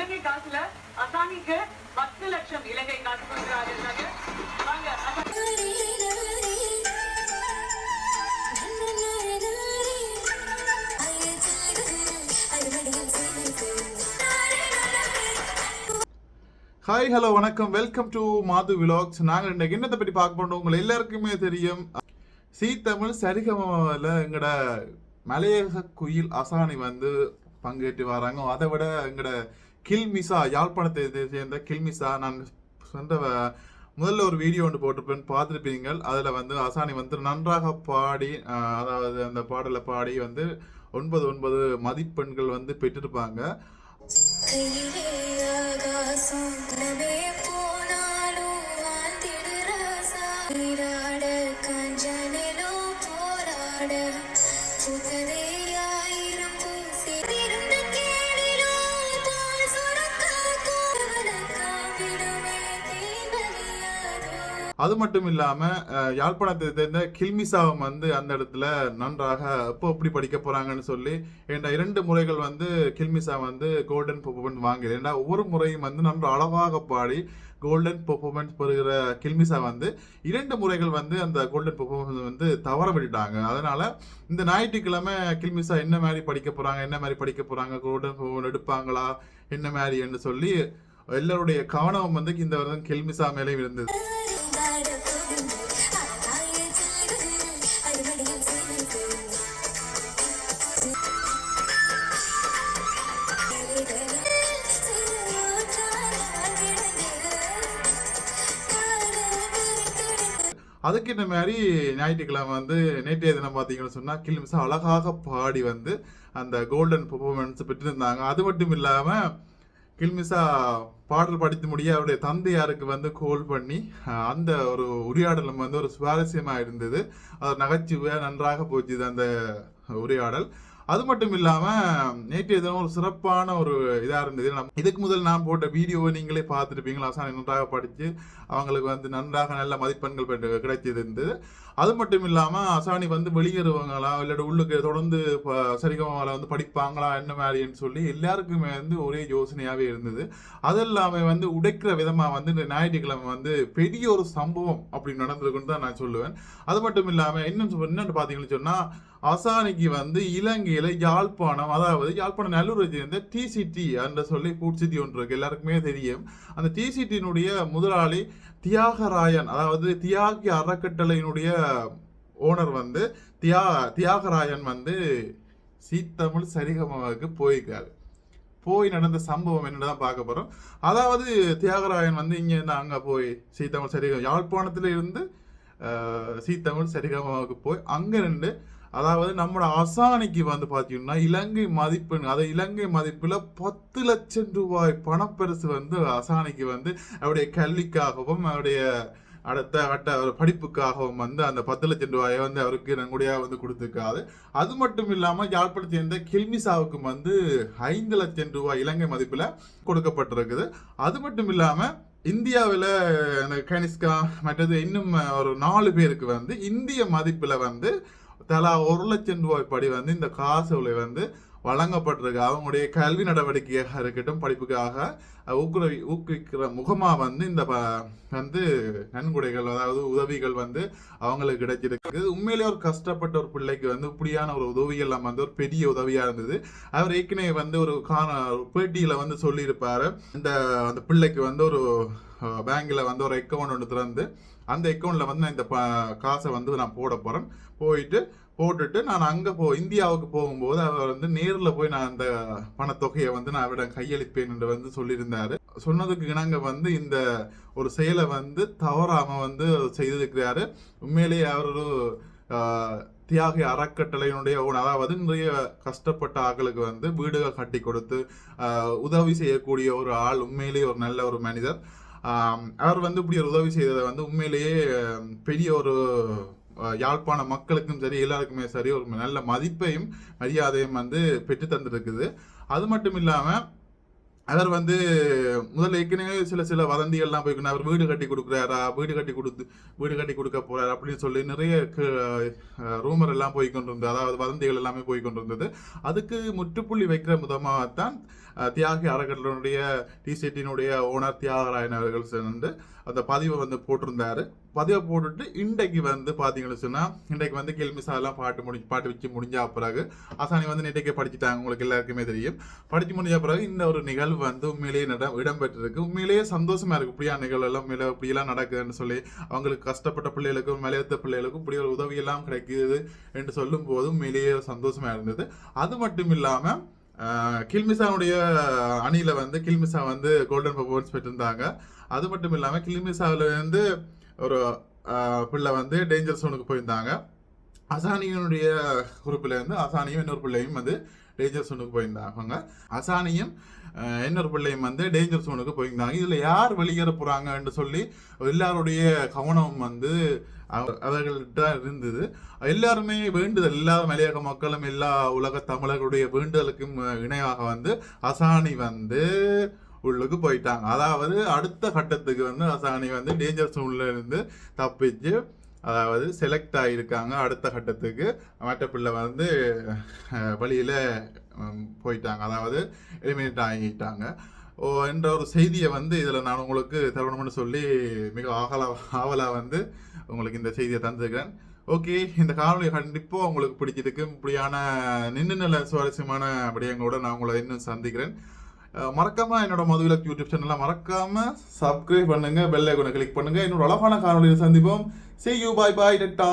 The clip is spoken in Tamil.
இலங்கை காசுல அசானிக்கு 10 லட்சம் இலங்கை காசு கொடுக்கிறாரு. ஹாய் ஹலோ வணக்கம், வெல்கம் டு மாது விலாக்ஸ். நாங்கள் இன்னைக்கு என்னத்தை பற்றி பார்க்க போறோம் உங்களுக்கு எல்லாருக்குமே தெரியும். சி தமிழ் சரிகமல எங்கட மலையக குயில் அசானி வந்து பங்கேற்று வராங்க. அதை விட எங்கட கில்மிசா, யாழ்ப்பாணத்தை சேர்ந்த கில்மிசா, நான் சொந்த முதல்ல ஒரு வீடியோ ஒன்று போட்டிருப்பேன், பார்த்துருப்பீங்க. அதில் வந்து அசானி வந்து நன்றாக பாடி, அதாவது அந்த பாடலை பாடி வந்து 9 மதிப்பெண்கள் வந்து பெற்றிருப்பாங்க. அது மட்டும் இல்லாம யாழ்ப்பாணத்தை சேர்ந்த கில்மிசாவும் வந்து அந்த இடத்துல நன்றாக எப்போ எப்படி படிக்க போறாங்கன்னு சொல்லி என்ற 2 முறைகள் வந்து கில்மிசா வந்து கோல்டன் பெர்ஃபார்மன்ஸ் வாங்குது. ஏன்னா ஒவ்வொரு முறையும் வந்து நன்று அழகாக பாடி கோல்டன் பெர்ஃபார்மன்ஸ் பெறுகிற கில்மிசா வந்து 2 முறைகள் வந்து அந்த கோல்டன் பெர்ஃபார்மன்ஸ் வந்து தவற விட்டுட்டாங்க. அதனால இந்த ஞாயிற்றுக்கிழமை கில்மிசா என்ன மாதிரி படிக்க போறாங்க, கோல்டன் பெர்ஃபார்மன்ஸ் எடுப்பாங்களா, என்ன மாதிரி என்று சொல்லி எல்லாருடைய கவனம் வந்து இந்த வருடம் கில்மிசா மேலே இருந்தது. அதுக்கு இந்த மாதிரி ஞாயிற்றுக்கிழமை வந்து நேற்றைய தினம் பார்த்தீங்கன்னு சொன்னால் கில்மிசா அழகாக பாடி வந்து அந்த கோல்டன் பெர்ஃபார்மன்ஸ் பெற்றிருந்தாங்க. அது மட்டும் இல்லாமல் கில்மிசா பாடல் படித்து முடிய அவருடைய தந்தையாருக்கு வந்து கோல் பண்ணி அந்த ஒரு உரையாடலும் வந்து ஒரு சுவாரஸ்யமாக இருந்தது. அது நகைச்சுவையாக நன்றாக போச்சுது அந்த உரையாடல். அது மட்டும் இல்லாமல் நேற்றைய தினம் ஒரு சிறப்பான ஒரு இதாக இருந்தது. இதுக்கு முதல் நான் போட்ட வீடியோவை நீங்களே பார்த்துருப்பீங்களா, அசானி நன்றாக படித்து அவங்களுக்கு வந்து நன்றாக நல்ல மதிப்பெண்கள் கிடைச்சது இருந்தது. அது மட்டும் இல்லாமல் அசானி வந்து வெளியேறுவாங்களா இல்லாட்டி உள்ளுக்கு தொடர்ந்து சரிகமாவில் வந்து படிப்பாங்களா என்ன மாதிரின்னு சொல்லி எல்லாருக்குமே வந்து ஒரே யோசனையாகவே இருந்தது. அது எல்லாமே வந்து உடைக்கிற விதமாக வந்து இந்த ஞாயிற்றுக்கிழமை வந்து பெரிய ஒரு சம்பவம் அப்படி நடந்திருக்குன்னு தான் நான் சொல்லுவேன். அது மட்டும் இல்லாமல் என்னென்னு பார்த்தீங்கன்னு சொன்னால் அசானிக்கு வந்து இலங்கையில யாழ்ப்பாணம், அதாவது யாழ்ப்பாணம் நல்லூரை சேர்ந்த டிசிடி என்ற சொல்லி ஃபுட் சிட்டி ஒன்று இருக்கு, எல்லாருக்குமே தெரியும். அந்த டிசிட்டியினுடைய முதலாளி தியாகராயன், அதாவது தியாகி அறக்கட்டளையினுடைய ஓனர் வந்து தியாகராயன் வந்து சி தமிழ் சரிகமாவுக்கு போயிருக்காரு. போய் நடந்த சம்பவம் என்னதான் பார்க்க போறோம். அதாவது தியாகராயன் வந்து இங்க இருந்து அங்க போய் சி தமிழ் சரிகம் யாழ்ப்பாணத்துல இருந்து சி தமிழ் சரிகமாவுக்கு போய் அங்க நின்று, அதாவது நம்மளோட அசானிக்கு வந்து பார்த்தீங்கன்னா இலங்கை மதிப்பெண், அதை இலங்கை மதிப்பில் 10 லட்சம் ரூபாய் பணப்பரிசு வந்து அசானிக்கு வந்து அவருடைய கல்விக்காகவும் அவருடைய அடுத்த படிப்புக்காகவும் வந்து அந்த 10 லட்சம் ரூபாயை வந்து அவருக்கு நன்கொடையா வந்து கொடுத்துருக்காது. அது மட்டும் இல்லாமல் யாழ்ப்பாணத்தை சேர்ந்த கில்மிசாவுக்கு வந்து 5 லட்சம் ரூபாய் இலங்கை மதிப்பில் கொடுக்கப்பட்டிருக்குது. அது மட்டும் இல்லாமல் இந்தியாவில் கனிஷ்கா மற்றது இன்னும் ஒரு 4 பேருக்கு வந்து இந்திய மதிப்பில் வந்து தலா 1 லட்சம் ரூபாய் படி வந்து இந்த காசோலை வந்து வழங்கப்பட்டிருக்கு. அவங்களுடைய கல்வி நடவடிக்கையாக இருக்கட்டும், படிப்புக்காக ஊக்குவிக்கிற முகமா வந்து இந்த வந்து நன்கொடைகள், அதாவது உதவிகள் வந்து அவங்களுக்கு கிடைச்சிருக்கு. உண்மையிலேயே ஒரு கஷ்டப்பட்ட ஒரு பிள்ளைக்கு வந்து இப்படியான ஒரு உதவிகள் எல்லாம் வந்து ஒரு பெரிய உதவியா இருந்தது. அவர் ஏற்கனவே வந்து ஒரு பேட்டியில வந்து சொல்லியிருப்பாரு, அந்த பிள்ளைக்கு வந்து ஒரு பேங்க்ல வந்து ஒரு அக்கௌண்ட் ஒன்று திறந்து அந்த அக்கௌண்ட்ல வந்து நான் இந்த காசை வந்து நான் போட்டுட்டு நான் அங்கே இந்தியாவுக்கு போகும்போது அவர் வந்து நேரில் போய் நான் அந்த பணத்தொகையை வந்து நான் அவரிடம் கையளிப்பேன் என்று வந்து சொல்லியிருந்தாரு. சொன்னதுக்கு இணங்க வந்து இந்த ஒரு செயலை வந்து தவறாம வந்து செய்திருக்கிறாரு. உண்மையிலேயே அவர் ஒரு தியாகி அறக்கட்டளையினுடைய அதாவது நிறைய கஷ்டப்பட்ட ஆட்களுக்கு வந்து வீடுகள் கட்டி கொடுத்து உதவி செய்யக்கூடிய ஒரு ஆள், உண்மையிலேயே ஒரு நல்ல ஒரு மனிதர். அவர் வந்து இப்படி ஒரு உதவி செய்ததை வந்து உண்மையிலேயே பெரிய ஒரு யாழ்ப்பாண மக்களுக்கும் சரி எல்லாருக்குமே சரி ஒரு நல்ல மதிப்பையும் மரியாதையும் வந்து பெற்று தந்திருக்குது. அது மட்டும் இல்லாமல் அவர் வந்து முதல்ல ஏற்கனவே சில வதந்திகள்லாம் போய்க்கணும். அவர் வீடு கட்டி கொடுக்குறாரா, வீடு கட்டி கொடுக்க போறாரு அப்படின்னு சொல்லி நிறைய ரூமர் எல்லாம் போய்கொண்டிருந்தது, அதாவது வதந்திகள் எல்லாமே போய்கொண்டிருந்தது. அதுக்கு முற்றுப்புள்ளி வைக்கிற விதமாகத்தான் தியாகி அறக்கட்டளையினுடைய டிசிடியினுடைய ஓனர் தியாகராயன் அவர்கள் வந்து அந்த பதிவை வந்து போட்டிருந்தாரு. பதிவை போட்டுட்டு இன்றைக்கு வந்து பார்த்தீங்கன்னு சொன்னால் இன்றைக்கு வந்து கில்மிசாலாம் பாட்டு வச்சு முடிஞ்ச பிறகு அசானி வந்து நேற்றைக்கே படிச்சுட்டாங்க. உங்களுக்கு எல்லாருக்குமே தெரியும். படித்து முடிஞ்ச பிறகு இந்த ஒரு நிகழ்வு வந்து உண்மையிலேயே இடம்பெற்றிருக்கு. உண்மையிலேயே சந்தோஷமா இருக்கு. இப்படியா நிகழ்வு எல்லாம் உண்மையில இப்படியெல்லாம் நடக்குதுன்னு சொல்லி அவங்களுக்கு கஷ்டப்பட்ட பிள்ளைகளுக்கும் மலையத்த பிள்ளைகளுக்கும் இப்படி ஒரு உதவியெல்லாம் கிடைக்குது என்று சொல்லும் போது உண்மையிலேயே சந்தோஷமா இருந்தது. அது மட்டும் இல்லாமல் கில்மிசாவுடைய அணியில வந்து கில்மிசா வந்து கோல்டன் பர்ஃபார்மன்ஸ் பெற்றிருந்தாங்க. அது மட்டும் இல்லாமல் கில்மிசாவில் வந்து ஒரு பிள்ளை வந்து டேஞ்சர் சோனுக்கு போயிருந்தாங்க. அசானியனுடைய குரூப்பில் இருந்து அசானியும் இன்னொரு பிள்ளையும் வந்து டேஞ்சர் சோனுக்கு போயிருந்தாங்க. அசானியும் இன்னொரு பிள்ளையும் வந்து டேஞ்சர் சோனுக்கு போயிருந்தாங்க. இதில் யார் வெளியேற போகிறாங்கன்னு சொல்லி எல்லாருடைய கவனம் வந்து அவர்கள்ட்ட இருந்தது. எல்லாருமே வேண்டுதல், எல்லா மலையக மக்களும் எல்லா உலக தமிழர்களுடைய வேண்டுதலுக்கும் இணையாக வந்து அசானி வந்து உள்ளுக்கு போயிட்டாங்க. அதாவது அடுத்த கட்டத்துக்கு வந்து அசானி வந்து டேஞ்சர் சோன்ல இருந்து தப்பிச்சு அதாவது செலக்ட் ஆகியிருக்காங்க அடுத்த கட்டத்துக்கு. மற்ற பிள்ளை வந்து வழியில் போயிட்டாங்க, அதாவது எலிமினேட் ஆகிட்டாங்க என்ற ஒரு செய்தியை வந்து இதில் நான் உங்களுக்கு தரணும்னு சொல்லி மிக ஆவலாக வந்து உங்களுக்கு இந்த செய்தியை தந்துருக்கிறேன். ஓகே, இந்த காணொலி கண்டிப்பாக உங்களுக்கு பிடிச்சிருக்கு. இப்படியான நல்ல சுவாரஸ்யமான விடயங்களோட நான் உங்களை இன்னும் சந்திக்கிறேன். மறக்காம என்னோட மதுவிலக் யூடியூப் சேனலை மறக்காம சப்ஸ்கிரைப் பண்ணுங்க, பெல் ஐகானை கிளிக் பண்ணுங்க. இன்னொரு அழகான காணொலியில் சந்திப்போம். See you, bye bye, Tata.